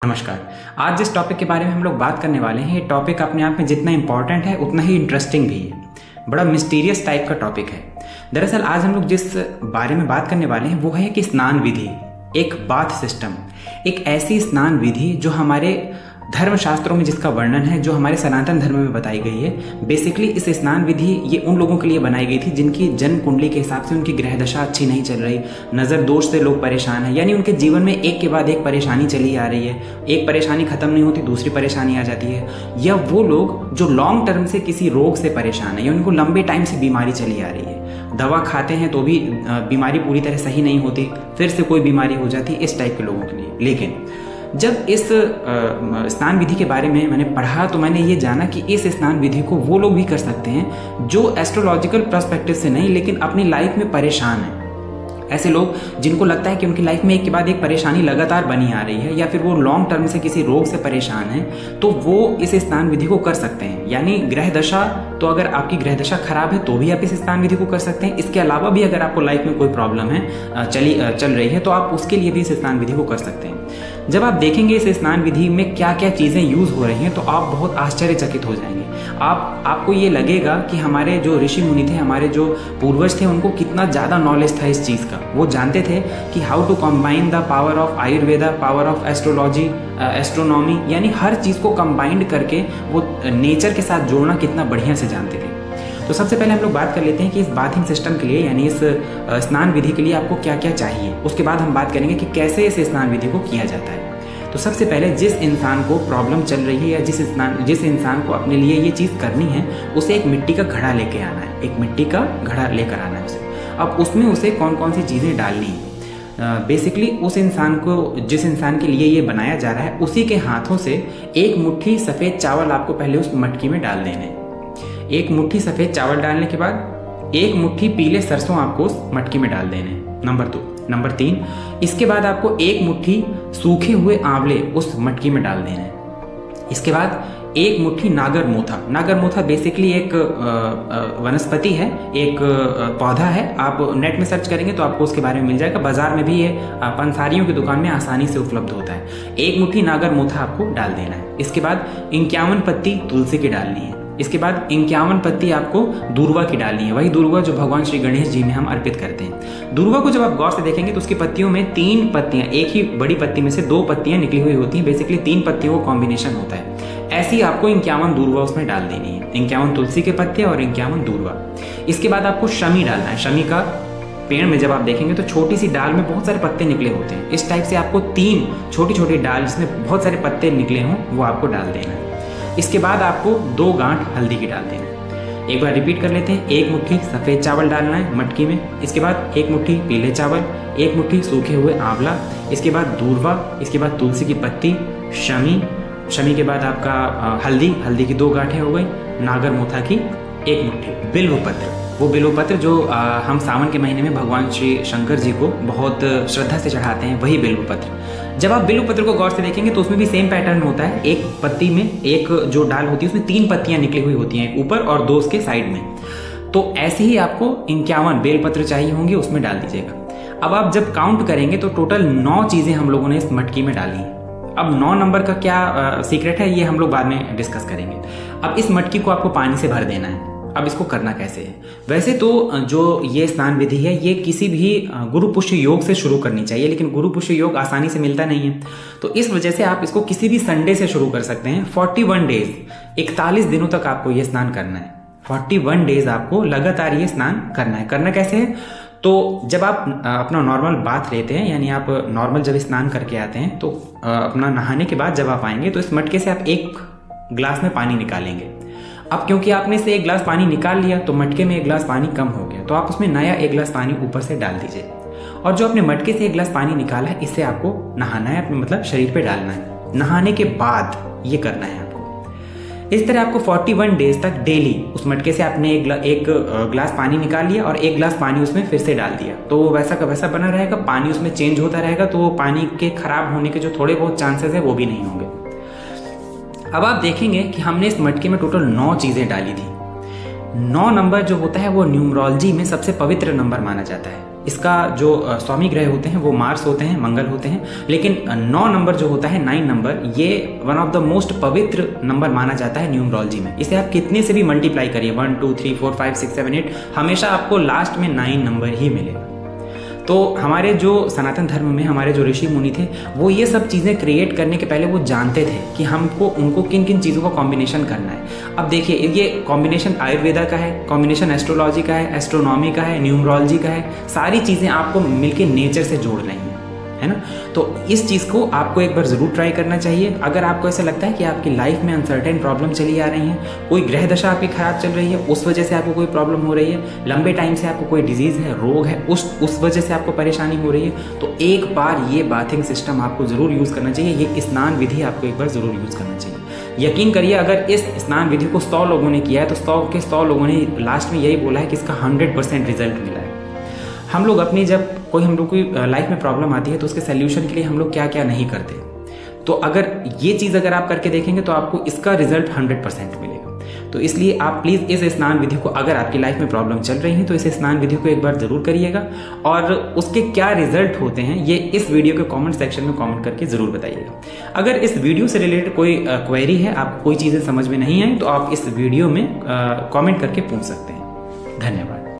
नमस्कार। आज जिस टॉपिक के बारे में हम लोग बात करने वाले हैं, ये टॉपिक अपने आप में जितना इम्पॉर्टेंट है उतना ही इंटरेस्टिंग भी है। बड़ा मिस्टीरियस टाइप का टॉपिक है। दरअसल आज हम लोग जिस बारे में बात करने वाले हैं वो है कि स्नान विधि, एक बाथ सिस्टम, एक ऐसी स्नान विधि जो हमारे धर्मशास्त्रों में जिसका वर्णन है, जो हमारे सनातन धर्म में बताई गई है। बेसिकली इस स्नान विधि ये उन लोगों के लिए बनाई गई थी जिनकी जन्म कुंडली के हिसाब से उनकी ग्रह दशा अच्छी नहीं चल रही, नज़र दोष से लोग परेशान हैं, यानी उनके जीवन में एक के बाद एक परेशानी चली आ रही है, एक परेशानी खत्म नहीं होती दूसरी परेशानी आ जाती है। या वो लोग जो लॉन्ग टर्म से किसी रोग से परेशान है या उनको लंबे टाइम से बीमारी चली आ रही है, दवा खाते हैं तो भी बीमारी पूरी तरह सही नहीं होती, फिर से कोई बीमारी हो जाती है, इस टाइप के लोगों के लिए। लेकिन जब इस स्नान विधि के बारे में मैंने पढ़ा तो मैंने ये जाना कि इस स्नान विधि को वो लोग भी कर सकते हैं जो एस्ट्रोलॉजिकल पर्सपेक्टिव से नहीं, लेकिन अपनी लाइफ में परेशान हैं। ऐसे लोग जिनको लगता है कि उनकी लाइफ में एक के बाद एक परेशानी लगातार बनी आ रही है, या फिर वो लॉन्ग टर्म से किसी रोग से परेशान हैं, तो वो इस स्नान विधि को कर सकते हैं। यानी ग्रह दशा, तो अगर आपकी ग्रह दशा खराब है तो भी आप इस स्नान विधि को कर सकते हैं। इसके अलावा भी अगर आपको लाइफ में कोई प्रॉब्लम है चल रही है तो आप उसके लिए भी इस स्नान विधि को कर सकते हैं। जब आप देखेंगे इस स्नान विधि में क्या क्या चीज़ें यूज़ हो रही हैं तो आप बहुत आश्चर्यचकित हो जाएंगे। आपको ये लगेगा कि हमारे जो ऋषि मुनि थे, हमारे जो पूर्वज थे, उनको कितना ज़्यादा नॉलेज था इस चीज़ का। वो जानते थे कि how to combine the power of Ayurveda, power of astrology, astronomy, यानी हर चीज़ को कंबाइंड करके वो नेचर के साथ जोड़ना कितना बढ़िया से जानते थे। तो सबसे पहले हम लोग बात कर लेते हैं कि इस बाथिंग सिस्टम के लिए, यानी इस स्नान विधि के लिए आपको क्या क्या चाहिए। उसके बाद हम बात करेंगे कि कैसे इस स्नान विधि को किया जाता है। तो सबसे पहले जिस इंसान को प्रॉब्लम चल रही है या जिस इंसान को अपने लिए ये चीज़ करनी है, उसे एक मिट्टी का घड़ा लेके आना है, एक मिट्टी का घड़ा लेकर आना है उसे। अब उसमें उसे कौन कौन सी चीज़ें डालनी है, बेसिकली उस इंसान को, जिस इंसान के लिए ये बनाया जा रहा है, उसी के हाथों से एक मुट्ठी सफ़ेद चावल आपको पहले उस मटकी में डाल देने। एक मुट्ठी सफ़ेद चावल डालने के बाद एक मुट्ठी पीले सरसों आपको उस मटकी में डाल देने। नंबर 2। नंबर 3, इसके बाद आपको एक मुट्ठी सूखे हुए आंवले उस मटकी में डाल देने। इसके बाद एक मुट्ठी नागर मोथा। नागर मोथा बेसिकली एक वनस्पति है, एक पौधा है। आप नेट में सर्च करेंगे तो आपको उसके बारे में मिल जाएगा। बाजार में भी ये पंसारियों की दुकान में आसानी से उपलब्ध होता है। एक मुट्ठी नागर मोथा आपको डाल देना है। इसके बाद 51 पत्ती तुलसी की डालनी है। इसके बाद 51 पत्ती आपको दूर्वा की डालनी है, वही दूर्वा जो भगवान श्री गणेश जी में हम अर्पित करते हैं। दूर्वा को जब आप गौर से देखेंगे तो उसकी पत्तियों में 3 पत्तियां, एक ही बड़ी पत्ती में से 2 पत्तियां निकली हुई होती हैं। बेसिकली 3 पत्तियों का कॉम्बिनेशन होता है। ऐसी आपको 51 दूर्वा उसमें डाल देनी है, 51 तुलसी के पत्ते और 51 दूर्वा। इसके बाद आपको शमी डालना है। शमी का पेड़ में जब आप देखेंगे तो छोटी सी डाल में बहुत सारे पत्ते निकले होते हैं। इस टाइप से आपको 3 छोटी छोटी डाल जिसमें बहुत सारे पत्ते निकले हों वो आपको डाल देना है। इसके बाद आपको 2 गांठ हल्दी की डाल देना है। एक बार रिपीट कर लेते हैं। एक मुट्ठी सफ़ेद चावल डालना है मटकी में। इसके बाद एक मुट्ठी पीले चावल, एक मुट्ठी सूखे हुए आंवला, इसके बाद दूर्वा, इसके बाद तुलसी की पत्ती, शमी के बाद आपका हल्दी की 2 गांठें हो गई, नागर मोथा की 1 मुट्ठी, बिल्व पत्र, वो बिल्व पत्र जो हम सावन के महीने में भगवान श्री शंकर जी को बहुत श्रद्धा से चढ़ाते हैं, वही बिल्व पत्र। जब आप बिल्व पत्र को गौर से देखेंगे तो उसमें भी सेम पैटर्न होता है। एक पत्ती में, एक जो डाल होती है उसमें 3 पत्तियां निकली हुई होती हैं, ऊपर और 2 उसके साइड में। तो ऐसे ही आपको 51 बेलपत्र चाहिए होंगे, उसमें डाल दीजिएगा। अब आप जब काउंट करेंगे तो टोटल 9 चीजें हम लोगों ने इस मटकी में डाली। अब 9 नंबर का क्या सीक्रेट है ये हम लोग बाद में डिस्कस करेंगे। अब इस मटकी को आपको पानी से भर देना है। अब इसको करना कैसे है? वैसे तो जो ये स्नान विधि है ये किसी भी गुरु पुष्य योग से शुरू करनी चाहिए, लेकिन गुरु पुष्य योग आसानी से मिलता नहीं है, तो इस वजह से आप इसको किसी भी संडे से शुरू कर सकते हैं। 41 डेज, 41 दिनों तक आपको ये स्नान करना है। 41 डेज आपको लगातार ये स्नान करना है। करना कैसे है? तो जब आप अपना नॉर्मल बाथ लेते हैं, यानी आप नॉर्मल जब स्नान करके आते हैं तो अपना नहाने के बाद जब आप आएंगे तो इस मटके से आप 1 गिलास में पानी निकालेंगे। अब क्योंकि आपने से 1 गिलास पानी निकाल लिया तो मटके में 1 गिलास पानी कम हो गया, तो आप उसमें नया 1 गिलास पानी ऊपर से डाल दीजिए। और जो आपने मटके से 1 गिलास पानी निकाला है इससे आपको नहाना है, अपने मतलब शरीर पे डालना है। नहाने के बाद ये करना है आपको। इस तरह आपको 41 डेज तक डेली उस मटके से आपने एक गिलास पानी निकाल लिया और 1 गिलास पानी उसमें फिर से डाल दिया, तो वो वैसा का वैसा बना रहेगा। पानी उसमें चेंज होता रहेगा, तो वो पानी के खराब होने के जो थोड़े बहुत चांसेस है वो भी नहीं होंगे। अब आप देखेंगे कि हमने इस मटके में टोटल 9 चीजें डाली थी। 9 नंबर जो होता है वो न्यूमरोलॉजी में सबसे पवित्र नंबर माना जाता है। इसका जो स्वामी ग्रह होते हैं वो मार्स होते हैं, मंगल होते हैं। लेकिन 9 नंबर जो होता है, 9 नंबर, ये वन ऑफ द मोस्ट पवित्र नंबर माना जाता है न्यूमरोलॉजी में। इसे आप कितने से भी मल्टीप्लाई करिए, 1 2 3 4 5 6 7 8, हमेशा आपको लास्ट में 9 नंबर ही मिलेगा। तो हमारे जो सनातन धर्म में हमारे जो ऋषि मुनि थे, वो ये सब चीज़ें क्रिएट करने के पहले वो जानते थे कि हमको उनको किन किन चीज़ों का कॉम्बिनेशन करना है। अब देखिए, ये कॉम्बिनेशन आयुर्वेदा का है, कॉम्बिनेशन एस्ट्रोलॉजी का है, एस्ट्रोनॉमी का है, न्यूमरोलॉजी का है, सारी चीज़ें आपको मिलके नेचर से जोड़ रही हैं, है ना। तो इस चीज़ को आपको एक बार ज़रूर ट्राई करना चाहिए। अगर आपको ऐसा लगता है कि आपकी लाइफ में अनसर्टेन प्रॉब्लम चली आ रही है, कोई ग्रह दशा आपकी खराब चल रही है, उस वजह से आपको कोई प्रॉब्लम हो रही है, लंबे टाइम से आपको कोई डिजीज़ है, रोग है, उस वजह से आपको परेशानी हो रही है, तो एक बार ये बाथिंग सिस्टम आपको ज़रूर यूज़ करना चाहिए। ये स्नान विधि आपको एक बार ज़रूर यूज़ करना चाहिए। यकीन करिए, अगर इस स्नान विधि को 100 लोगों ने किया है तो 100 के 100 लोगों ने लास्ट में यही बोला है कि इसका 100% रिजल्ट मिला है। हम लोग अपनी जब कोई हम लोग की लाइफ में प्रॉब्लम आती है तो उसके सोल्यूशन के लिए हम लोग क्या क्या नहीं करते। तो अगर ये चीज़ अगर आप करके देखेंगे तो आपको इसका रिजल्ट 100% मिलेगा। तो इसलिए आप प्लीज़ इस स्नान विधि को, अगर आपकी लाइफ में प्रॉब्लम चल रही है तो इस स्नान विधि को एक बार ज़रूर करिएगा, और उसके क्या रिजल्ट होते हैं ये इस वीडियो के कमेंट सेक्शन में कमेंट करके ज़रूर बताइएगा। अगर इस वीडियो से रिलेटेड कोई क्वेरी है, आपको कोई चीज़ें समझ में नहीं आई, तो आप इस वीडियो में कमेंट करके पूछ सकते हैं। धन्यवाद।